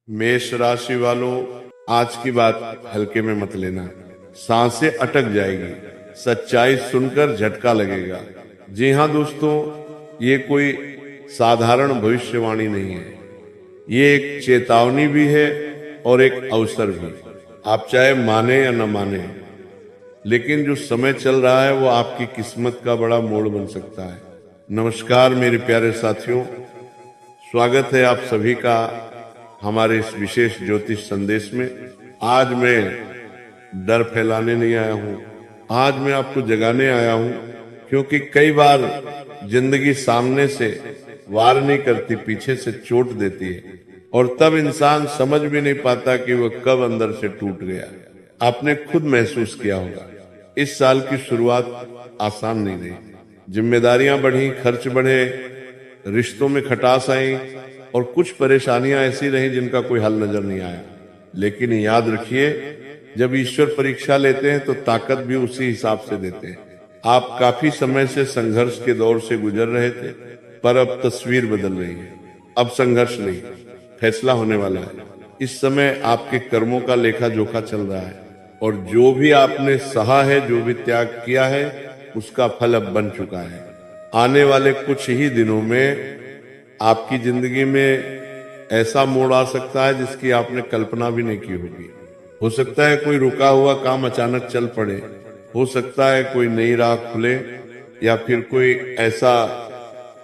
मेष राशि वालों, आज की बात हल्के में मत लेना। सांसें अटक जाएगी, सच्चाई सुनकर झटका लगेगा। जी हाँ दोस्तों, ये कोई साधारण भविष्यवाणी नहीं है, ये एक चेतावनी भी है और एक अवसर भी। आप चाहे माने या न माने, लेकिन जो समय चल रहा है वो आपकी किस्मत का बड़ा मोड़ बन सकता है। नमस्कार मेरे प्यारे साथियों, स्वागत है आप सभी का हमारे इस विशेष ज्योतिष संदेश में। आज मैं डर फैलाने नहीं आया हूं, आज मैं आपको जगाने आया हूं, क्योंकि कई बार जिंदगी सामने से वार नहीं करती, पीछे से चोट देती है और तब इंसान समझ भी नहीं पाता कि वह कब अंदर से टूट गया। आपने खुद महसूस किया होगा, इस साल की शुरुआत आसान नहीं रही। जिम्मेदारियां बढ़ी, खर्च बढ़े, रिश्तों में खटास आई और कुछ परेशानियां ऐसी रही जिनका कोई हल नजर नहीं आया। लेकिन याद रखिए, जब ईश्वर परीक्षा लेते हैं तो ताकत भी उसी हिसाब से देते हैं। आप काफी समय से संघर्ष के दौर से गुजर रहे थे, पर अब तस्वीर बदल रही है। अब संघर्ष नहीं, फैसला होने वाला है। इस समय आपके कर्मों का लेखा जोखा चल रहा है और जो भी आपने सहा है, जो भी त्याग किया है, उसका फल अब बन चुका है। आने वाले कुछ ही दिनों में आपकी जिंदगी में ऐसा मोड़ आ सकता है जिसकी आपने कल्पना भी नहीं की होगी। हो सकता है कोई रुका हुआ काम अचानक चल पड़े, हो सकता है कोई नई राह खुले, या फिर कोई ऐसा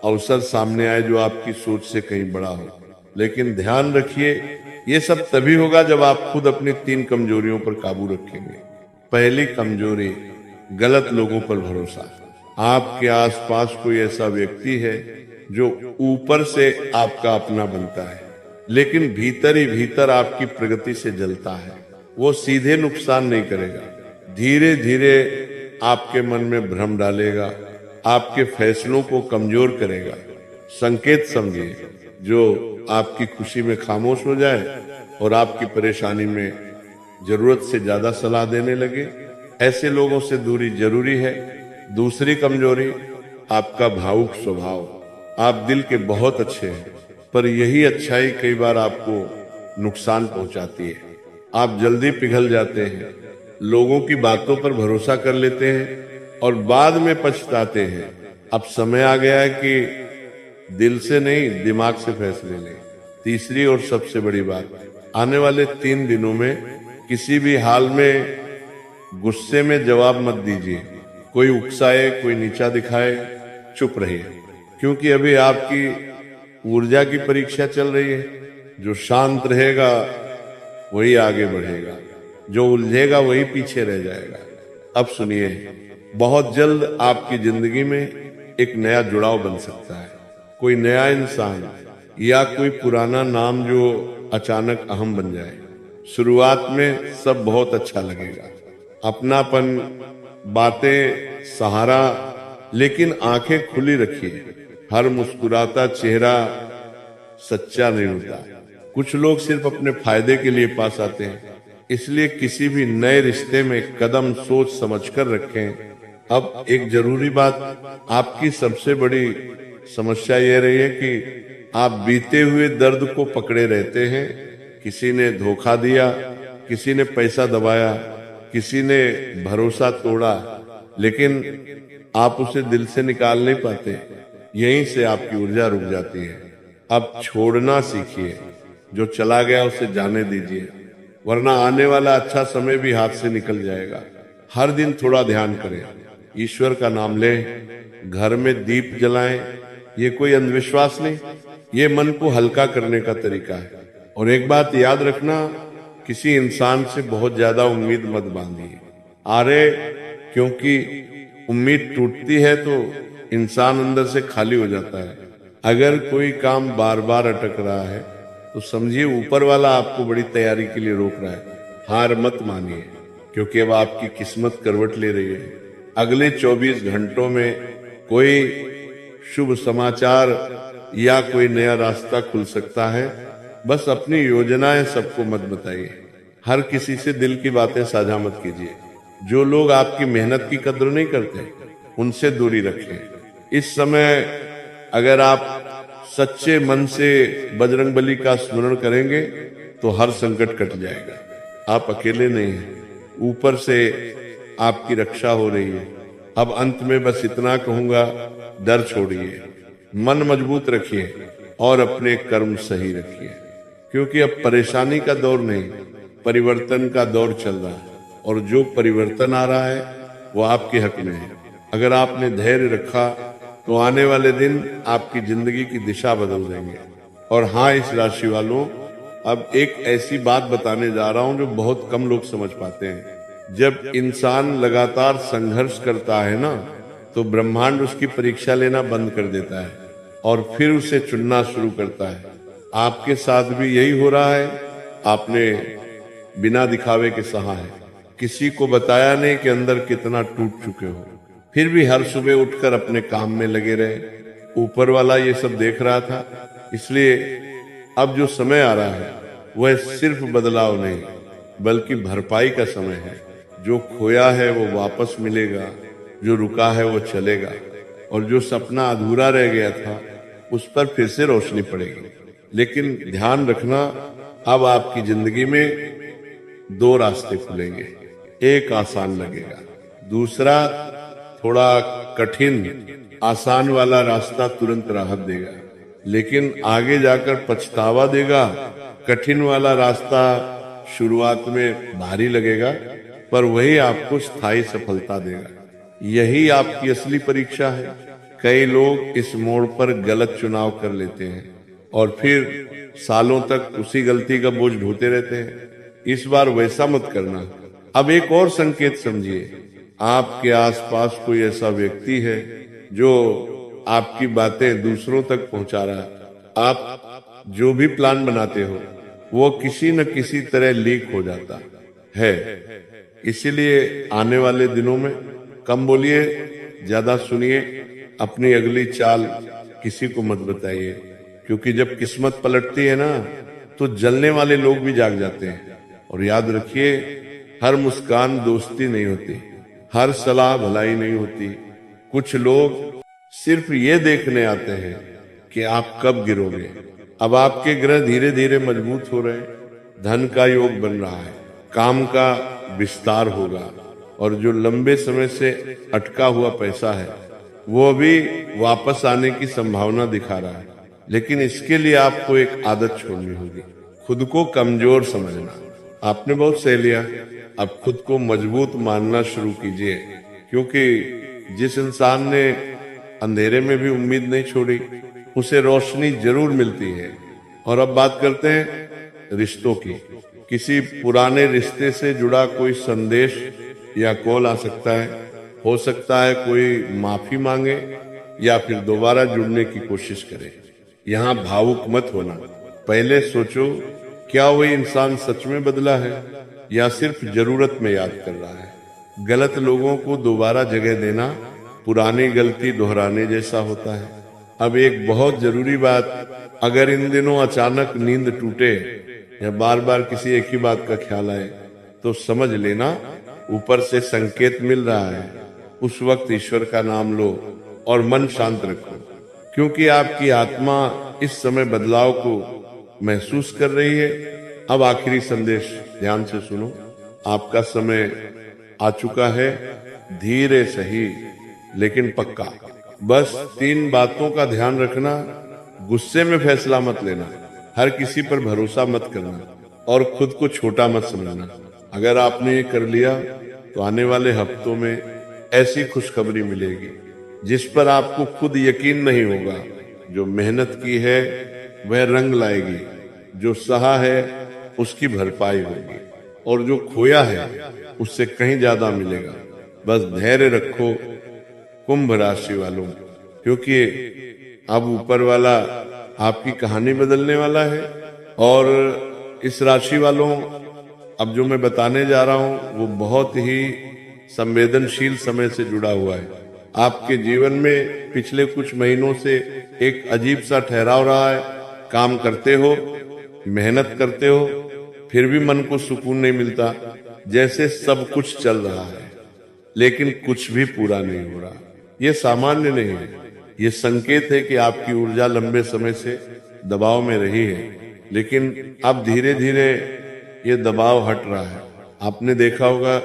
अवसर सामने आए जो आपकी सोच से कहीं बड़ा हो। लेकिन ध्यान रखिए, ये सब तभी होगा जब आप खुद अपनी 3 कमजोरियों पर काबू रखेंगे। पहली कमजोरी, गलत लोगों पर भरोसा। आपके आसपास कोई ऐसा व्यक्ति है जो ऊपर से आपका अपना बनता है, लेकिन भीतर ही भीतर आपकी प्रगति से जलता है। वो सीधे नुकसान नहीं करेगा, धीरे धीरे आपके मन में भ्रम डालेगा, आपके फैसलों को कमजोर करेगा। संकेत समझिए, जो आपकी खुशी में खामोश हो जाए और आपकी परेशानी में जरूरत से ज्यादा सलाह देने लगे। ऐसे लोगों से दूरी जरूरी है। दूसरी कमजोरी, आपका भावुक स्वभाव। आप दिल के बहुत अच्छे हैं, पर यही अच्छाई कई बार आपको नुकसान पहुंचाती है। आप जल्दी पिघल जाते हैं, लोगों की बातों पर भरोसा कर लेते हैं और बाद में पछताते हैं। अब समय आ गया है कि दिल से नहीं, दिमाग से फैसले लें। तीसरी और सबसे बड़ी बात, आने वाले 3 दिनों में किसी भी हाल में गुस्से में जवाब मत दीजिए। कोई उकसाए, कोई नीचा दिखाए, चुप रहिए, क्योंकि अभी आपकी ऊर्जा की परीक्षा चल रही है। जो शांत रहेगा वही आगे बढ़ेगा, जो उलझेगा वही पीछे रह जाएगा। अब सुनिए, बहुत जल्द आपकी जिंदगी में एक नया जुड़ाव बन सकता है। कोई नया इंसान या कोई पुराना नाम जो अचानक अहम बन जाए। शुरुआत में सब बहुत अच्छा लगेगा, अपनापन, बातें, सहारा, लेकिन आंखें खुली रखिए। हर मुस्कुराता चेहरा सच्चा नहीं होता। कुछ लोग सिर्फ अपने फायदे के लिए पास आते हैं, इसलिए किसी भी नए रिश्ते में कदम सोच समझकर रखें। अब एक जरूरी बात, आपकी सबसे बड़ी समस्या यह रही है कि आप बीते हुए दर्द को पकड़े रहते हैं। किसी ने धोखा दिया, किसी ने पैसा दबाया, किसी ने भरोसा तोड़ा, लेकिन आप उसे दिल से निकाल नहीं पाते। यहीं से आपकी ऊर्जा रुक जाती है। अब छोड़ना सीखिए, जो चला गया उसे जाने दीजिए, वरना आने वाला अच्छा समय भी हाथ से निकल जाएगा। हर दिन थोड़ा ध्यान करें, ईश्वर का नाम लें, घर में दीप जलाएं। ये कोई अंधविश्वास नहीं, ये मन को हल्का करने का तरीका है। और एक बात याद रखना, किसी इंसान से बहुत ज्यादा उम्मीद मत बांधिए। क्योंकि उम्मीद टूटती है तो इंसान अंदर से खाली हो जाता है। अगर कोई काम बार बार अटक रहा है तो समझिए ऊपर वाला आपको बड़ी तैयारी के लिए रोक रहा है। हार मत मानिए, क्योंकि अब आपकी किस्मत करवट ले रही है। अगले 24 घंटों में कोई शुभ समाचार या कोई नया रास्ता खुल सकता है। बस अपनी योजनाएं सबको मत बताइए, हर किसी से दिल की बातें साझा मत कीजिए। जो लोग आपकी मेहनत की कद्र नहीं करते, उनसे दूरी रखें। इस समय अगर आप सच्चे मन से बजरंगबली का स्मरण करेंगे तो हर संकट कट जाएगा। आप अकेले नहीं हैं, ऊपर से आपकी रक्षा हो रही है। अब अंत में बस इतना कहूंगा, डर छोड़िए, मन मजबूत रखिए और अपने कर्म सही रखिए, क्योंकि अब परेशानी का दौर नहीं, परिवर्तन का दौर चल रहा है और जो परिवर्तन आ रहा है वो आपके हक में है। अगर आपने धैर्य रखा तो आने वाले दिन आपकी जिंदगी की दिशा बदल देंगे। और हाँ, इस राशि वालों, अब एक ऐसी बात बताने जा रहा हूं जो बहुत कम लोग समझ पाते हैं। जब इंसान लगातार संघर्ष करता है ना, तो ब्रह्मांड उसकी परीक्षा लेना बंद कर देता है और फिर उसे चुनना शुरू करता है। आपके साथ भी यही हो रहा है। आपने बिना दिखावे के सहा है, किसी को बताया नहीं कि अंदर कितना टूट चुके हो, फिर भी हर सुबह उठकर अपने काम में लगे रहे। ऊपर वाला ये सब देख रहा था, इसलिए अब जो समय आ रहा है वह सिर्फ बदलाव नहीं बल्कि भरपाई का समय है। जो खोया है वो वापस मिलेगा, जो रुका है वो चलेगा, और जो सपना अधूरा रह गया था उस पर फिर से रोशनी पड़ेगी। लेकिन ध्यान रखना, अब आपकी जिंदगी में दो रास्ते खुलेंगे। एक आसान लगेगा, दूसरा थोड़ा कठिन। आसान वाला रास्ता तुरंत राहत देगा, लेकिन आगे जाकर पछतावा देगा। कठिन वाला रास्ता शुरुआत में भारी लगेगा, पर वही आपको स्थायी सफलता देगा। यही आपकी असली परीक्षा है। कई लोग इस मोड़ पर गलत चुनाव कर लेते हैं और फिर सालों तक उसी गलती का बोझ ढोते रहते हैं। इस बार वैसा मत करना। अब एक और संकेत समझिए, आपके आसपास कोई ऐसा व्यक्ति है जो आपकी बातें दूसरों तक पहुंचा रहा है। आप जो भी प्लान बनाते हो वो किसी न किसी तरह लीक हो जाता है। इसीलिए आने वाले दिनों में कम बोलिए, ज्यादा सुनिए। अपनी अगली चाल किसी को मत बताइए, क्योंकि जब किस्मत पलटती है ना, तो जलने वाले लोग भी जाग जाते हैं। और याद रखिए, हर मुस्कान दोस्ती नहीं होती, हर सलाह भलाई नहीं होती। कुछ लोग सिर्फ ये देखने आते हैं कि आप कब गिरोगे। अब आपके ग्रह धीरे धीरे मजबूत हो रहे हैं, धन का योग बन रहा है, काम का विस्तार होगा, और जो लंबे समय से अटका हुआ पैसा है वो भी वापस आने की संभावना दिखा रहा है। लेकिन इसके लिए आपको एक आदत छोड़नी होगी, खुद को कमजोर समझना। आपने बहुत सह लिया, अब खुद को मजबूत मानना शुरू कीजिए, क्योंकि जिस इंसान ने अंधेरे में भी उम्मीद नहीं छोड़ी उसे रोशनी जरूर मिलती है। और अब बात करते हैं रिश्तों की। किसी पुराने रिश्ते से जुड़ा कोई संदेश या कॉल आ सकता है। हो सकता है कोई माफी मांगे या फिर दोबारा जुड़ने की कोशिश करे। यहाँ भावुक मत होना, पहले सोचो क्या वही इंसान सच में बदला है या सिर्फ जरूरत में याद कर रहा है। गलत लोगों को दोबारा जगह देना पुरानी गलती दोहराने जैसा होता है। अब एक बहुत जरूरी बात, अगर इन दिनों अचानक नींद टूटे या बार बार किसी एक ही बात का ख्याल आए तो समझ लेना ऊपर से संकेत मिल रहा है। उस वक्त ईश्वर का नाम लो और मन शांत रखो, क्योंकि आपकी आत्मा इस समय बदलाव को महसूस कर रही है। अब आखिरी संदेश ध्यान से सुनो, आपका समय आ चुका है, धीरे सही लेकिन पक्का। बस 3 बातों का ध्यान रखना, गुस्से में फैसला मत लेना, हर किसी पर भरोसा मत करना और खुद को छोटा मत समझना। अगर आपने ये कर लिया तो आने वाले हफ्तों में ऐसी खुशखबरी मिलेगी जिस पर आपको खुद यकीन नहीं होगा। जो मेहनत की है वह रंग लाएगी, जो सहा है उसकी भरपाई होगी, और जो खोया है उससे कहीं ज्यादा मिलेगा। बस धैर्य रखो कुंभ राशि वालों, क्योंकि अब ऊपर वाला आपकी कहानी बदलने वाला है। और इस राशि वालों, अब जो मैं बताने जा रहा हूं वो बहुत ही संवेदनशील समय से जुड़ा हुआ है। आपके जीवन में पिछले कुछ महीनों से एक अजीब सा ठहराव रहा है। काम करते हो, मेहनत करते हो, फिर भी मन को सुकून नहीं मिलता, जैसे सब कुछ चल रहा है लेकिन कुछ भी पूरा नहीं हो रहा। ये सामान्य नहीं है, ये संकेत है कि आपकी ऊर्जा लंबे समय से दबाव में रही है। लेकिन अब धीरे धीरे ये दबाव हट रहा है। आपने देखा होगा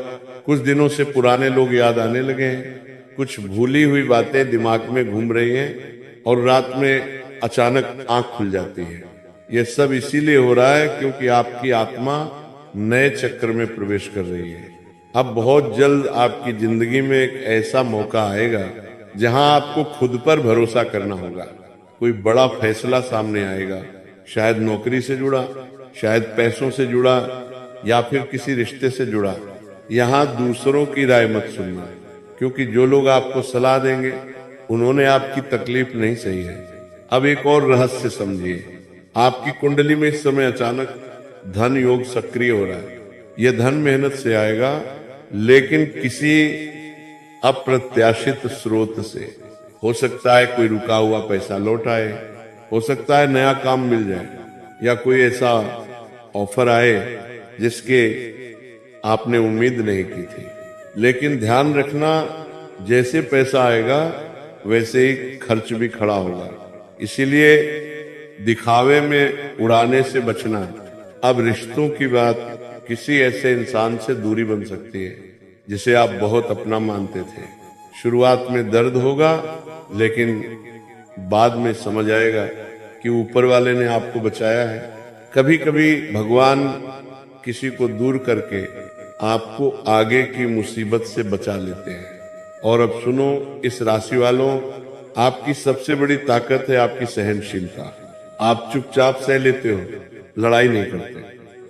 कुछ दिनों से पुराने लोग याद आने लगे हैं, कुछ भूली हुई बातें दिमाग में घूम रही हैं और रात में अचानक आंख खुल जाती है। यह सब इसीलिए हो रहा है क्योंकि आपकी आत्मा नए चक्र में प्रवेश कर रही है। अब बहुत जल्द आपकी जिंदगी में एक ऐसा मौका आएगा जहां आपको खुद पर भरोसा करना होगा। कोई बड़ा फैसला सामने आएगा, शायद नौकरी से जुड़ा, शायद पैसों से जुड़ा या फिर किसी रिश्ते से जुड़ा। यहाँ दूसरों की राय मत सुनना, क्योंकि जो लोग आपको सलाह देंगे उन्होंने आपकी तकलीफ नहीं सही है। अब एक और रहस्य समझिए, आपकी कुंडली में इस समय अचानक धन योग सक्रिय हो रहा है। यह धन मेहनत से आएगा, लेकिन किसी अप्रत्याशित स्रोत से। हो सकता है कोई रुका हुआ पैसा लौट आए, हो सकता है नया काम मिल जाए, या कोई ऐसा ऑफर आए जिसके आपने उम्मीद नहीं की थी। लेकिन ध्यान रखना, जैसे पैसा आएगा वैसे ही खर्च भी खड़ा होगा। इसीलिए दिखावे में उड़ाने से बचना। अब रिश्तों की बात, किसी ऐसे इंसान से दूरी बन सकती है जिसे आप बहुत अपना मानते थे। शुरुआत में दर्द होगा, लेकिन बाद में समझ आएगा कि ऊपर वाले ने आपको बचाया है। कभी कभी भगवान किसी को दूर करके आपको आगे की मुसीबत से बचा लेते हैं। और अब सुनो इस राशि वालों, आपकी सबसे बड़ी ताकत है आपकी सहनशीलता। आप चुपचाप सह लेते हो, लड़ाई नहीं करते,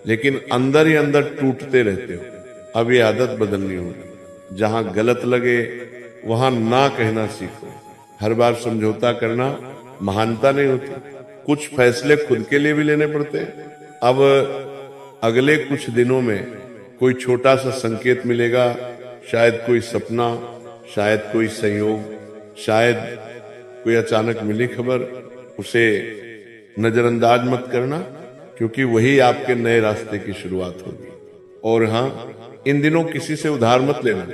लेकिन अंदर ही अंदर टूटते रहते हो। अब ये आदत बदलनी होगी। जहां गलत लगे वहां ना कहना सीखो। हर बार समझौता करना महानता नहीं होती। कुछ फैसले खुद के लिए भी लेने पड़ते हैं। अब अगले कुछ दिनों में कोई छोटा सा संकेत मिलेगा, शायद कोई सपना, शायद कोई संयोग, शायद कोई अचानक मिली खबर। उसे नजरअंदाज मत करना, क्योंकि वही आपके नए रास्ते की शुरुआत होगी। और हाँ, इन दिनों किसी से उधार मत लेना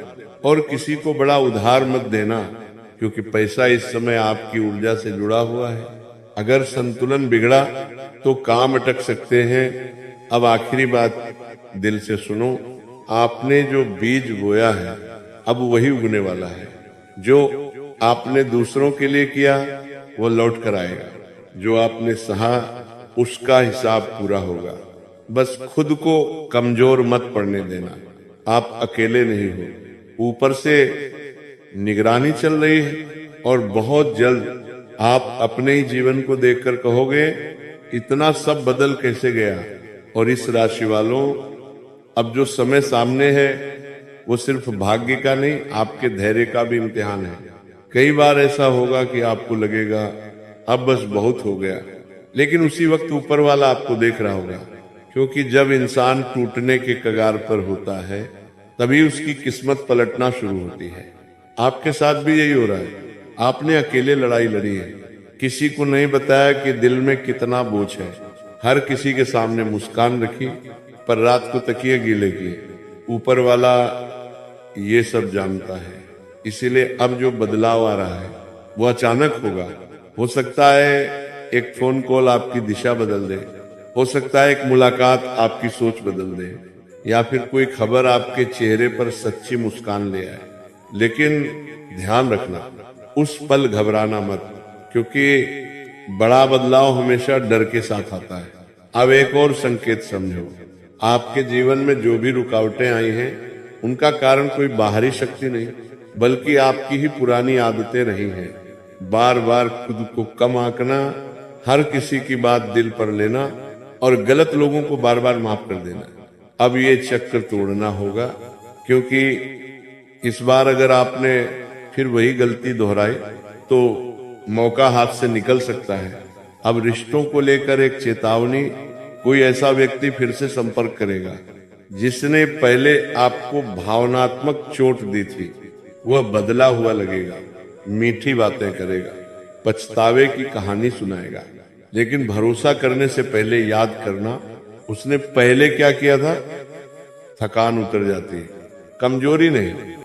और किसी को बड़ा उधार मत देना, क्योंकि पैसा इस समय आपकी ऊर्जा से जुड़ा हुआ है। अगर संतुलन बिगड़ा तो काम अटक सकते हैं। अब आखिरी बात दिल से सुनो, आपने जो बीज बोया है अब वही उगने वाला है। जो आपने दूसरों के लिए किया वो लौट कर आएगा। जो आपने सहा उसका हिसाब पूरा होगा। बस खुद को कमजोर मत पड़ने देना। आप अकेले नहीं हो, ऊपर से निगरानी चल रही है। और बहुत जल्द आप अपने ही जीवन को देखकर कहोगे, इतना सब बदल कैसे गया। और इस राशि वालों, अब जो समय सामने है वो सिर्फ भाग्य का नहीं, आपके धैर्य का भी इम्तिहान है। कई बार ऐसा होगा कि आपको लगेगा अब बस बहुत हो गया, लेकिन उसी वक्त ऊपर वाला आपको देख रहा होगा। क्योंकि जब इंसान टूटने के कगार पर होता है तभी उसकी किस्मत पलटना शुरू होती है। आपके साथ भी यही हो रहा है। आपने अकेले लड़ाई लड़ी है, किसी को नहीं बताया कि दिल में कितना बोझ है। हर किसी के सामने मुस्कान रखी, पर रात को तकिए गीले किए। ऊपर वाला ये सब जानता है। इसीलिए अब जो बदलाव आ रहा है वो अचानक होगा। हो सकता है एक फोन कॉल आपकी दिशा बदल दे, हो सकता है एक मुलाकात आपकी सोच बदल दे, या फिर कोई खबर आपके चेहरे पर सच्ची मुस्कान ले आए। लेकिन ध्यान रखना, उस पल घबराना मत, क्योंकि बड़ा बदलाव हमेशा डर के साथ आता है। अब एक और संकेत समझो, आपके जीवन में जो भी रुकावटें आई हैं उनका कारण कोई बाहरी शक्ति नहीं, बल्कि आपकी ही पुरानी आदतें रही हैं। बार बार खुद को कम आंकना, हर किसी की बात दिल पर लेना और गलत लोगों को बार बार माफ कर देना। अब ये चक्र तोड़ना होगा, क्योंकि इस बार अगर आपने फिर वही गलती दोहराई तो मौका हाथ से निकल सकता है। अब रिश्तों को लेकर एक चेतावनी, कोई ऐसा व्यक्ति फिर से संपर्क करेगा जिसने पहले आपको भावनात्मक चोट दी थी। वह बदला हुआ लगेगा, मीठी बातें करेगा, पछतावे की कहानी सुनाएगा। लेकिन भरोसा करने से पहले याद करना उसने पहले क्या किया था। थकान उतर जाती है, कमजोरी नहीं।